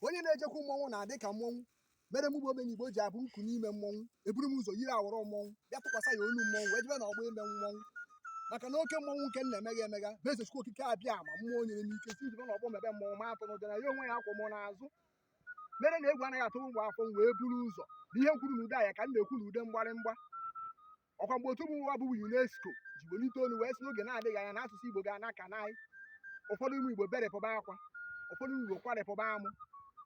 onye na-ejekwa mmọnwụ na-adị ka mmọnwụ mere mụ bụ Omenigbo ji abụ nku n'ime mmọnwụ eburu m ụzọ yiri awọrọ mmọnwụ bịa tụkwasị ya olu mmọnwụ wee jebe na ọgbọ ime mmọnwụ maka na oke mmọnwụ nke nna emega emega bụ eze Chukwu okike abịa ma mmụọ nyere m ike si jebe na ọgbọ mebe mmọnwụ ma atụ n'ụjọ na ya onwe ya akwụ m n'azụ mere na egwu anaghị atụ mgbe afọ m wee buru ụzọ n'ihe nkwuru na ude anya ka m na-ekwu na ude mgbarịmgba ọkwa mgbe otu ụmụ nwa bụbu UNESCO ji welite olu wee sị n'oge na-adịghị anya na asụsụ Igbo ga-ana ka naị ụfọdụ ụmụ Igbo berepụba akwa ụfọdụ ụmụ Igbo kwarịpụba amụ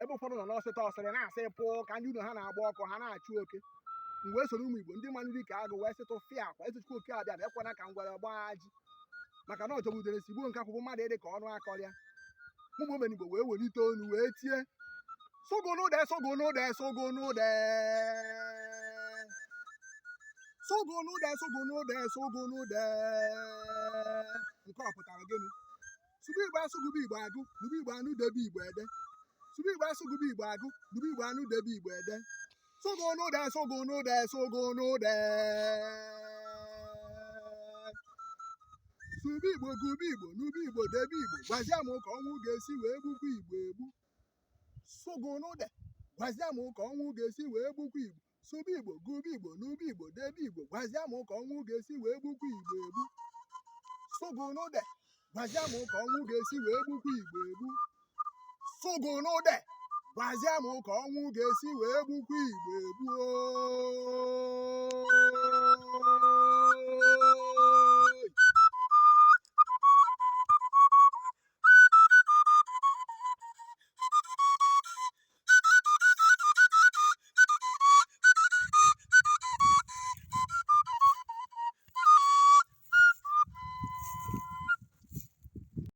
ebe ụfọdụ nọ n'ọsịta ọsịrị na-asị pụọ ka ndị ụlọ ha na-agba ọkụ ha na-achụ oke m wee soro ụmụ Igbo ndị manụri ka agụ wee sịtụ fịa akwa eze Chukwu oke abịa ekwana ka ngwere gbaa ji maka na ọjọgbudere si gbuo nke akwụkwọ mmadụ ịdị ka ọnụ akọrịa mụ bụ Omenigbo wee welite olu wee tie SUGUNUDE SUGUNUDE SUGUNUDE SUGUNUDE SUGUNUDE SUGUNUDE nke ọ pụtara gịnị sụba Igbo asụgụba Igbo agụ nụba Igbo anụ debe Igbo ede sụba Igbo asụgụba Igbo agụ nụba Igbo anụ debe Igbo ede SUGUNUDE SUGUNUDE SUGUNUDE sụba Igbo gụba Igbo nụba Igbo debe Igbo gwazia m ka ọnwụ ga-esi wee gbukwa Igbo egbu SUGUNUDE gwazia m ka ọnwụ ga-esi wee gbukwa Igbo sụba Igbo gụba Igbo nụba Igbo debe Igbo gwazia m ka ọnwụ ga-esi wee gbukwa Igbo egbu SUGUNUDE gwazia m ka ọnwụ ga-esi wee gbukwa Igbo egbu SUGUNUDE gwazia m ka ọnwụ ga-esi wee gbukwa Igbo egbu